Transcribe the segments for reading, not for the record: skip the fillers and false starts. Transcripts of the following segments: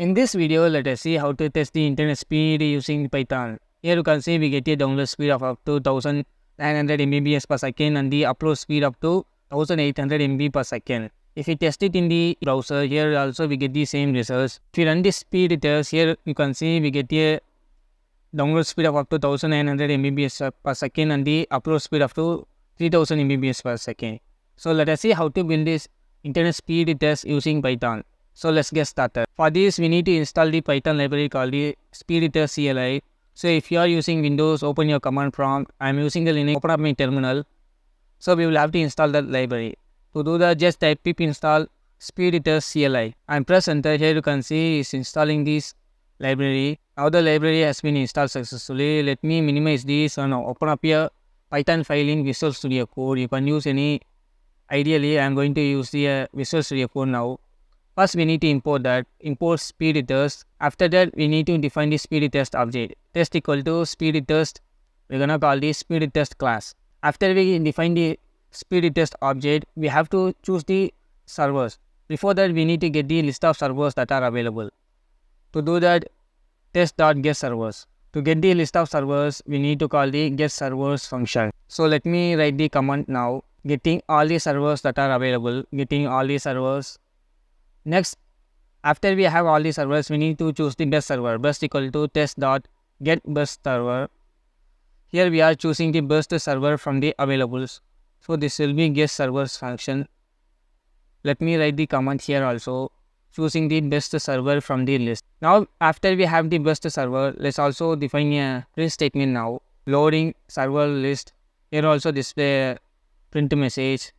In this video, let us see how to test the internet speed using Python. Here you can see we get a download speed of up to 1900 Mbps per second and the upload speed up to 1800 MB per second. If we test it in the browser, here also we get the same results. If we run this speed test, here you can see we get a download speed of up to 1900 Mbps per second and the upload speed up to 3000 Mbps per second. So let us see how to build this internet speed test using Python. So let's get started. For this, we need to install the Python library called the Speed CLI. So if you are using Windows, open your command prompt. I am using the Linux, open up my terminal. So we will have to install that library. To do that, just type pip install Speed CLI and press enter. Here you can see it's installing this library. Now the library has been installed successfully. Let me minimize this and open up your Python file in Visual Studio Code. You can use any. Ideally, I am going to use the Visual Studio Code now. First, we need to import that. Import speed test. After that, we need to define the speed test object. Test equal to speed test. We're gonna call the speed test class. After we define the speed test object, we have to choose the servers. Before that, we need to get the list of servers that are available. To do that, test.getServers. To get the list of servers, we need to call the getServers function. So let me write the command now. Getting all the servers that are available. Getting all the servers. Next, after we have all the servers, we need to choose the best server. Best equal to test.getBestServer. Here we are choosing the best server from the availables. So this will be getServers function. Let me write the command here also. Choosing the best server from the list. Now after we have the best server, let's also define a print statement now. Loading server list. Here also display print message.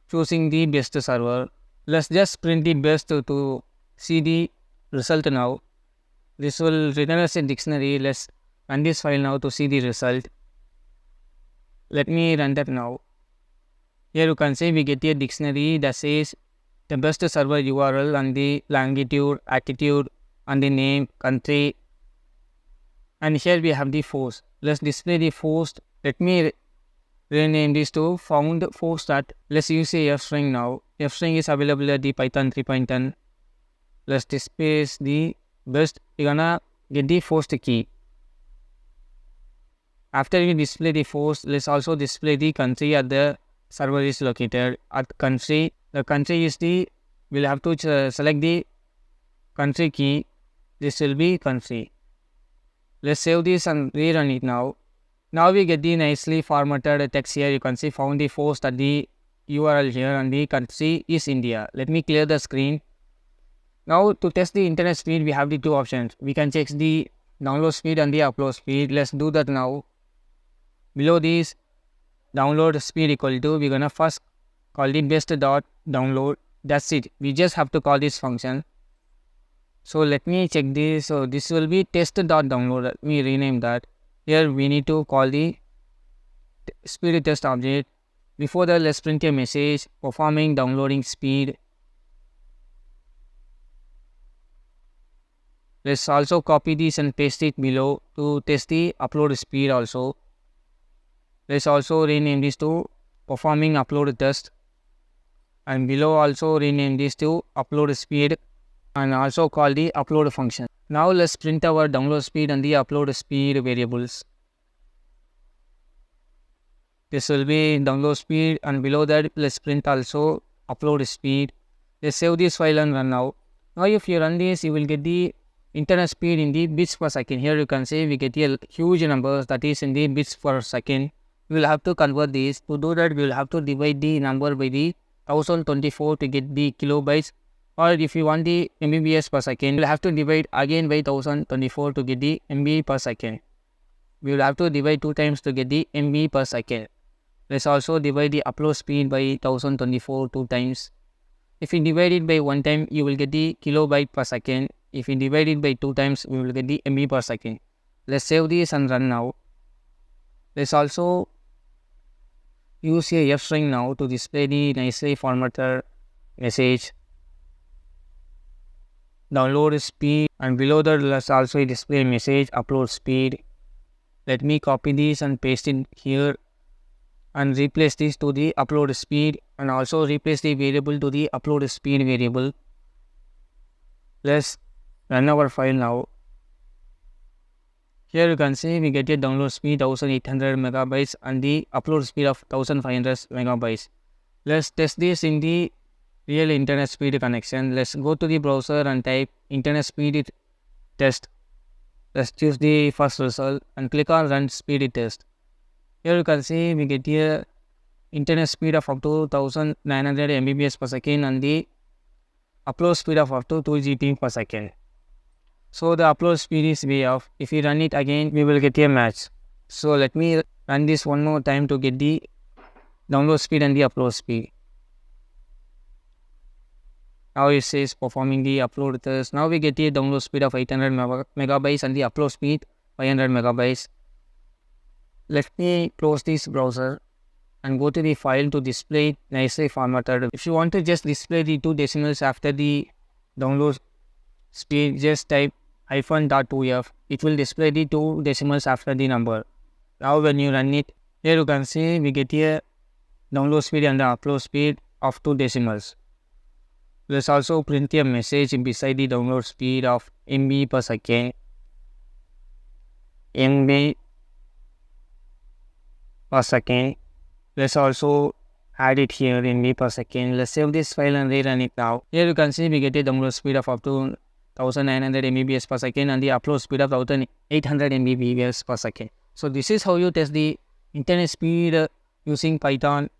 Choosing the best server. Let's just print the best to see the result now. This will return as a dictionary. Let's run this file now to see the result. Let me run that now. Here you can see we get a dictionary that says the best server URL and the longitude, altitude and the name, country. And here we have the force. Let's display the force. Let me rename this to found force that. Let's use a f-string now. F-string is available at the Python 3.10. Let's display the best. We're gonna get the force key. After we display the force, let's also display the country at the server is located. At country, the country is the, we'll have to select the country key. This will be country. Let's save this and rerun it now. Now we get the nicely formatted text here. You can see found the force at the URL here and the country is India. Let me clear the screen. Now to test the internet speed, we have the two options. We can check the download speed and the upload speed. Let's do that now. Below this download speed equal to, we're gonna first call the best.download. That's it. We just have to call this function. So let me check this. So this will be test.download. Let me rename that. Here we need to call the speed test object. Before that, let's print a message performing downloading speed. Let's also copy this and paste it below to test the upload speed also. Let's also rename this to performing upload test. And below also rename this to upload speed and also call the upload function. Now let's print our download speed and the upload speed variables. This will be download speed and below that let's print also upload speed. Let's save this file and run now. Now if you run this, you will get the internet speed in the bits per second. Here you can see we get a huge numbers that is in the bits per second. We will have to convert this. To do that, we will have to divide the number by the 1024 to get the kilobytes. Or if you want the MBPS per second, you will have to divide again by 1024 to get the MB per second. We will have to divide 2 times to get the MB per second. Let's also divide the upload speed by 1024 2 times. If you divide it by 1 time, you will get the kilobyte per second. If you divide it by 2 times, we will get the MB per second. Let's save this and run now. Let's also use a f-string now to display the nicely formatted message. Download speed and below that let's also display message upload speed. Let me copy this and paste it here and replace this to the upload speed and also replace the variable to the upload speed variable. Let's run our file now. Here you can see we get a download speed 1800 megabytes and the upload speed of 1500 megabytes. Let's test this in the real internet speed connection. Let's go to the browser and type internet speed test. Let's choose the first result and click on run speed test. Here you can see we get a internet speed of up to 1900 Mbps per second and the upload speed of up to 2 GB per second. So the upload speed is way off. If we run it again, we will get a match. So let me run this one more time to get the download speed and the upload speed. Now it says performing the upload test. Now we get a download speed of 800 megabytes and the upload speed 500 megabytes. Let me close this browser and go to the file to display it nicely formatted. If you want to just display the two decimals after the download speed, just type -.2f. It will display the two decimals after the number. Now when you run it, here you can see we get a download speed and the upload speed of 2 decimals. Let's also print a message beside the download speed of MB per second. MB per second. Let's also add it here in MB per second. Let's save this file and rerun it now. Here you can see we get a download speed of up to 1900 Mbps per second and the upload speed of 1800 Mbps per second. So this is how you test the internet speed using Python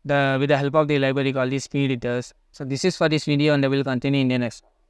with the help of the library called the speed test. So this is for this video and I will continue in the next.